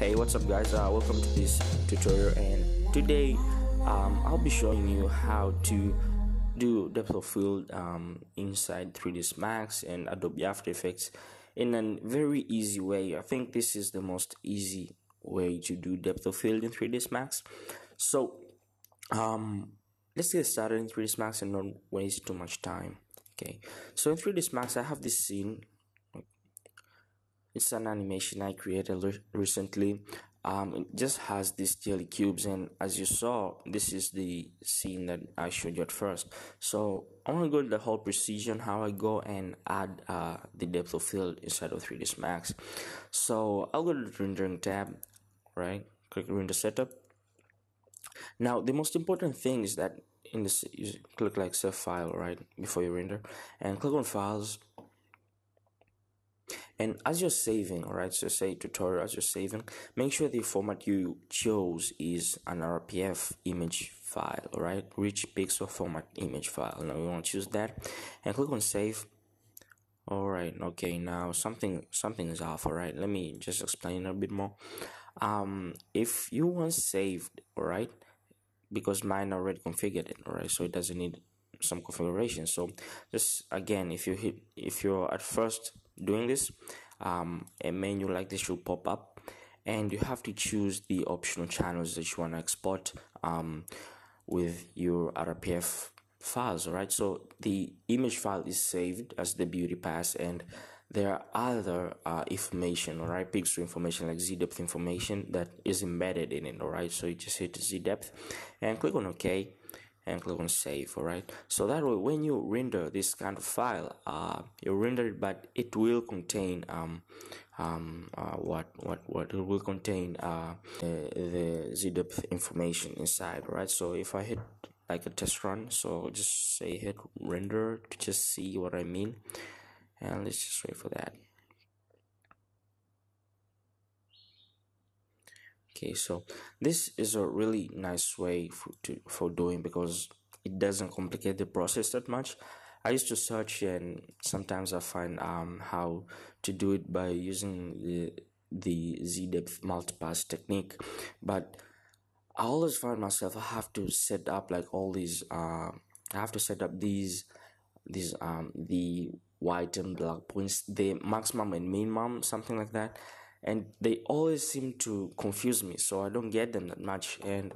Hey, what's up guys? Welcome to this tutorial, and today I'll be showing you how to do depth of field inside 3ds Max and Adobe After Effects in a very easy way. I think this is the most easy way to do depth of field in 3ds Max. So let's get started in 3ds Max and not waste too much time. Okay, so in 3ds Max I have this scene. It's an animation I created recently. It just has these jelly cubes, and as you saw, this is the scene that I showed you at first. So I want to go to the whole precision, how I go and add the depth of field inside of 3ds Max. So I'll go to the rendering tab, right? Click render setup. Now the most important thing is that in this, you click like save file, right, before you render, and click on files. And as you're saving, all right, so say tutorial, as you're saving, make sure the format you chose is an RPF image file, all right, rich pixel format image file. Now we want to choose that and click on save. All right, okay, now something is off. All right, let me just explain a bit more. If you want saved, all right, because mine already configured it, all right, so it doesn't need some configuration. So just again, if you're at first doing this, a menu like this should pop up, and you have to choose the optional channels that you want to export with your RPF files. All right, so the image file is saved as the beauty pass, and there are other information, all right, pixel information like ZDepth information that is embedded in it. All right, so you just hit ZDepth and click on OK and click on save. All right, so that way when you render this kind of file, you render it, but it will contain what it will contain the ZDepth information inside. Right, so if I hit like a test run, so just say hit render to just see what I mean, and let's just wait for that. Okay, so this is a really nice way for doing, because it doesn't complicate the process that much. I used to search, and sometimes I find how to do it by using the ZDepth multipass technique, but I always find myself I have to set up like all these I have to set up these the white and black points, the maximum and minimum, something like that, and they always seem to confuse me, so I don't get them that much, and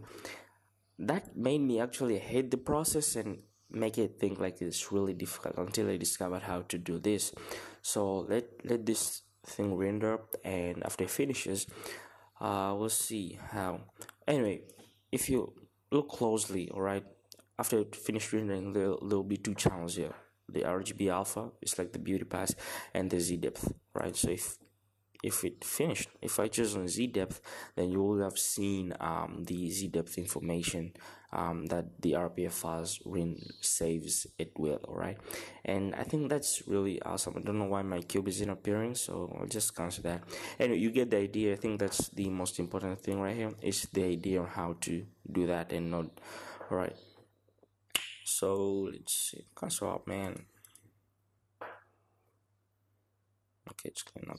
that made me actually hate the process and make it think like it's really difficult until I discovered how to do this. So let this thing render, and after it finishes, we'll see how. Anyway, if you look closely, all right, after it finished rendering, there'll be two channels here: the RGB alpha, it's like the beauty pass, and the ZDepth, right? So if it finished, if I choose on ZDepth, then you will have seen the ZDepth information that the RPF files saves it with. All right, and I think that's really awesome. I don't know why my cube isn't appearing, so I'll just cancel that. Anyway, you get the idea. I think that's the most important thing right here, is the idea on how to do that and not. All right, so let's see, cancel out, man. Okay, just clean up.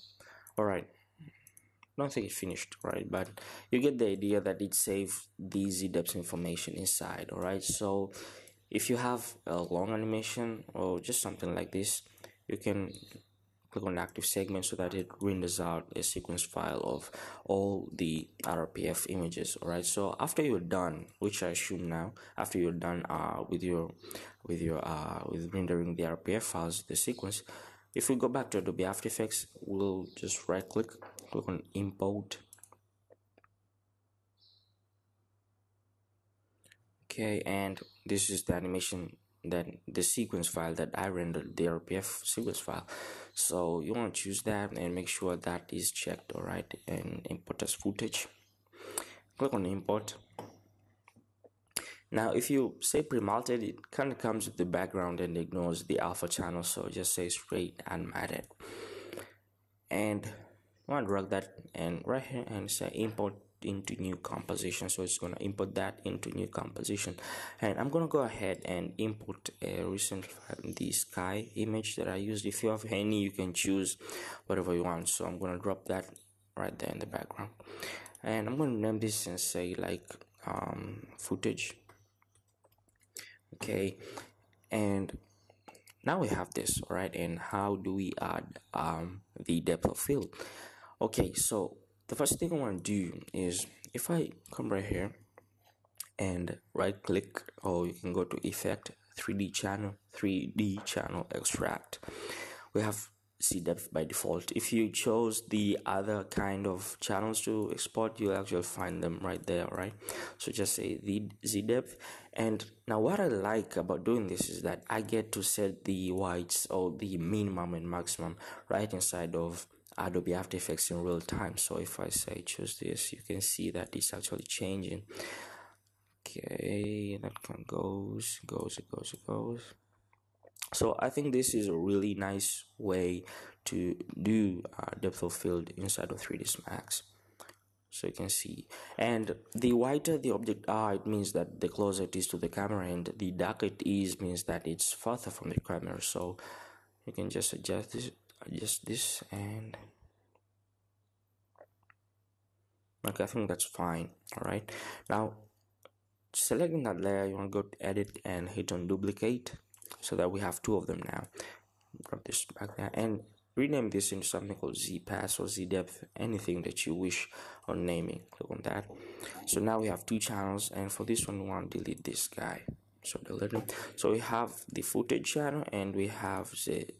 All right, I don't think it finished, right, but you get the idea that it saves the ZDepth information inside. All right, so if you have a long animation or just something like this, you can click on active segment so that it renders out a sequence file of all the RPF images. All right, so after you're done, which I assume now, after you're done with rendering the RPF files, the sequence, if we go back to Adobe After Effects, we'll just right click on import. Okay, and this is the animation, that the sequence file that I rendered, the RPF sequence file. So you want to choose that and make sure that is checked. All right, and import as footage. Click on import. Now if you say pre-malted, it kind of comes with the background and ignores the alpha channel, so just say straight unmatted, and I want to drag that and right here and say import into new composition. So it's going to import that into new composition, and I'm going to go ahead and import a recent file, the sky image that I used. If you have any, you can choose whatever you want, so I'm going to drop that right there in the background. And I'm going to name this and say like footage. Okay, and now we have this. All right, and how do we add the depth of field? Okay, so the first thing I want to do is, if I come right here and right click, or you can go to effect, 3D channel extract, we have ZDepth by default. If you chose the other kind of channels to export, you'll actually find them right there, right? So just say the ZDepth. And now what I like about doing this is that I get to set the whites, or the minimum and maximum, right inside of Adobe After Effects in real time. So if I say choose this, you can see that it's actually changing. Okay, that one goes. So I think this is a really nice way to do depth of field inside of 3ds Max. So you can see, and the whiter the object are, it means that the closer it is to the camera, and the darker it is means that it's further from the camera. So you can just adjust this, and okay, I think that's fine. All right, now selecting that layer, you want to go to edit and hit on duplicate, so that we have two of them now. Drop this back there and rename this into something called ZPass or ZDepth, anything that you wish on naming. Click on that. So now we have two channels, and for this one we want to delete this guy, so delete him. So we have the footage channel, and we have the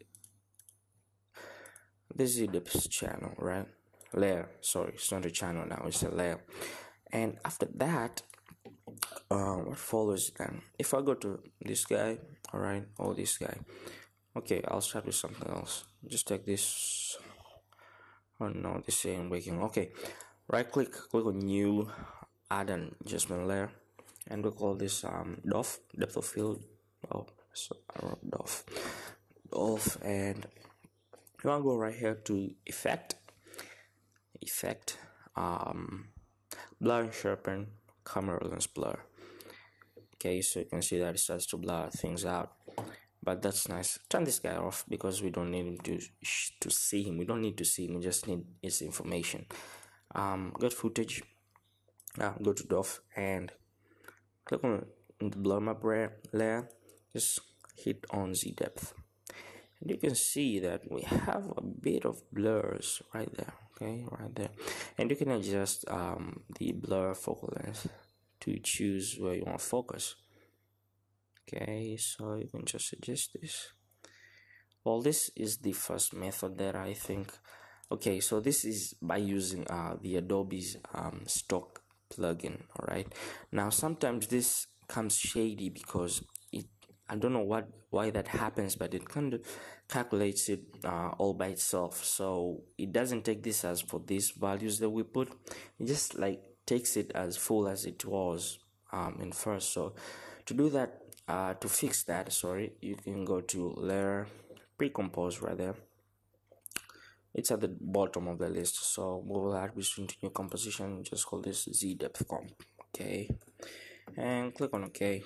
ZDepth channel, right? Layer, sorry, it's not a channel now, it's a layer. And after that, what follows then? If I go to this guy, all right, or this guy, okay, I'll start with something else. Just take this. Oh no, this ain't working. Okay, right click on new, add an adjustment layer, and we'll call this DOF, depth of field. Oh, so I wrote DOF, and you want to go right here to effect, blur and sharpen, camera lens blur. Okay, so you can see that it starts to blur things out, but that's nice. Turn this guy off because we don't need him to see him. We don't need to see him. We just need his information. Go to footage, go to DOF, and click on the blur map layer. Just hit on ZDepth, and you can see that we have a bit of blurs right there. Okay, right there, and you can adjust the blur focal length to choose where you want to focus. Okay, so you can just adjust this. Well, this is the first method that I think. Okay, so this is by using the Adobe's stock plugin. All right, now sometimes this comes shady because I don't know why that happens, but it kind of calculates it all by itself. So it doesn't take this as for these values that we put. It just like takes it as full as it was in first. So to do that, to fix that, sorry, you can go to layer, pre-compose right there. It's at the bottom of the list. So we will add this into new composition. Just call this ZDepth comp. Okay, and click on OK.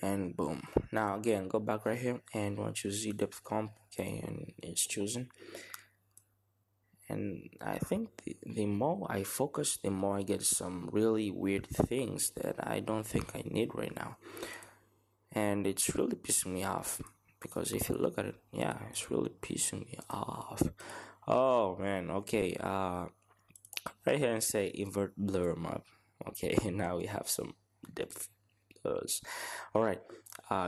And boom. Now again, go back right here and want to choose ZDepth comp. Okay, and it's chosen. And I think the more I focus, the more I get some really weird things that I don't think I need right now, and it's really pissing me off, because if you look at it, yeah, it's really pissing me off. Oh man. Okay, right here and say invert blur map. Okay, now we have some depth blurs. All right,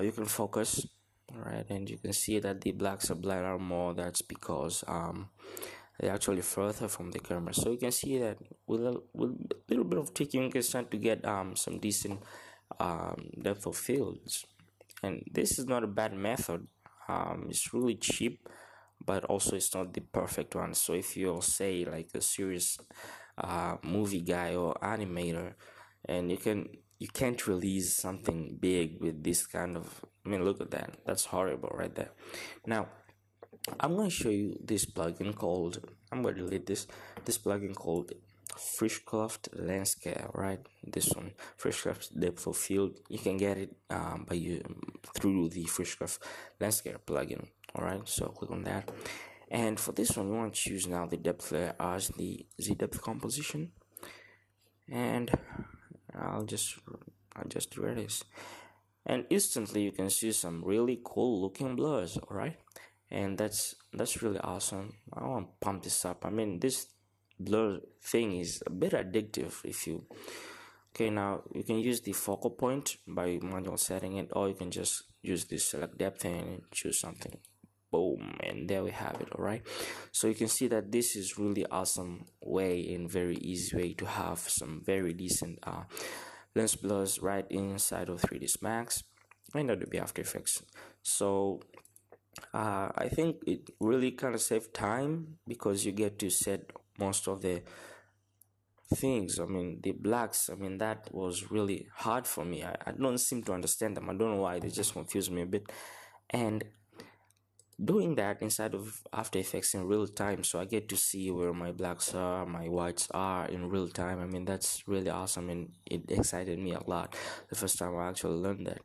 you can focus. All right, and you can see that the blacks are blurred more. That's because they're actually further from the camera. So you can see that with a little bit of tweaking, you can start to get some decent depth of fields. And this is not a bad method. It's really cheap, but also it's not the perfect one. So if you're, say, like a serious movie guy or animator, and you can't release something big with this kind of, I mean, look at that, that's horrible right there. Now I'm going to show you this plugin called, I'm going to delete this plugin called Frischkraft Landscape, right? This one, Frischkraft Depth of Field. You can get it through the Frischkraft Landscape plugin. All right, so click on that, And for this one, you want to choose now the depth layer as the ZDepth composition, and I'll just adjust where it is, and instantly you can see some really cool looking blurs. All right, and that's really awesome. I want to pump this up. I mean, this blur thing is a bit addictive. If you Okay, now you can use the focal point by manual setting it, or you can just use this select depth and choose something. Boom, and there we have it. All right, so you can see that this is really awesome way and very easy way to have some very decent lens blurs right inside of 3ds Max and Adobe After Effects. So I think it really kind of saved time because you get to set most of the things. I mean, the blacks, I mean, that was really hard for me. I don't seem to understand them. I don't know why, they just confuse me a bit. And doing that inside of After Effects in real time, so I get to see where my blacks are, my whites are in real time. I mean, that's really awesome, and it excited me a lot the first time I actually learned that.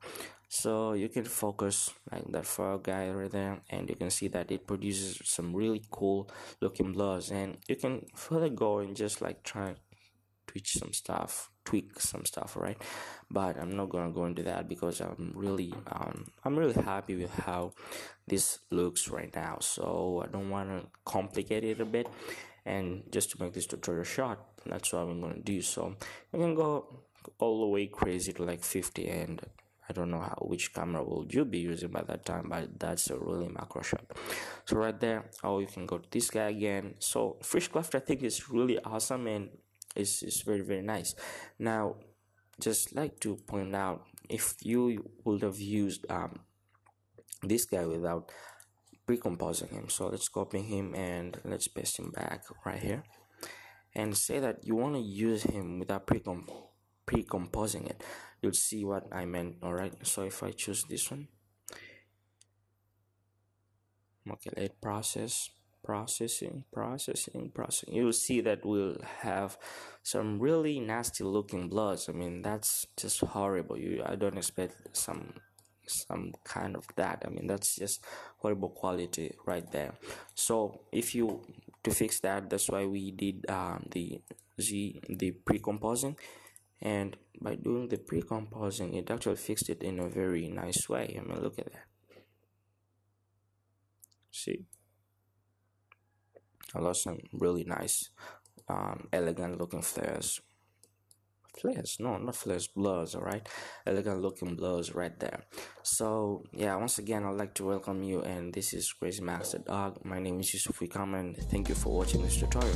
So you can focus like that far guy right there, and you can see that it produces some really cool looking blurs, and you can further go and just like try tweak some stuff, right? But I'm not gonna go into that because I'm really happy with how this looks right now, so I don't want to complicate it a bit. And just to make this tutorial short, that's what I'm gonna do. So I can go all the way crazy to like 50, and I don't know which camera will you be using by that time, but that's a really macro shot. So right there, you can go to this guy again. So Fish Cleft, I think, is really awesome, and is very, very nice. Now, just like to point out, if you would have used this guy without pre-composing him, so let's copy him and let's paste him back right here, and say that you want to use him without pre-composing it, you'll see what I meant. All right, so if I choose this one, okay, let processing, you'll see that we'll have some really nasty looking bloods. I mean, that's just horrible. I don't expect some kind of that. I mean, that's just horrible quality right there. So if you to fix that, that's why we did the pre-composing, and by doing the pre-composing, it actually fixed it in a very nice way. I mean, look at that. See, I got some really nice elegant looking flares, no, not flares, blurs. All right, elegant looking blurs right there. So yeah, once again, I'd like to welcome you, and this is CrazyMax the dog. My name is Yusuf Wikam, and thank you for watching this tutorial,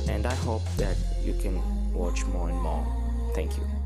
and I hope that you can watch more and more. Thank you.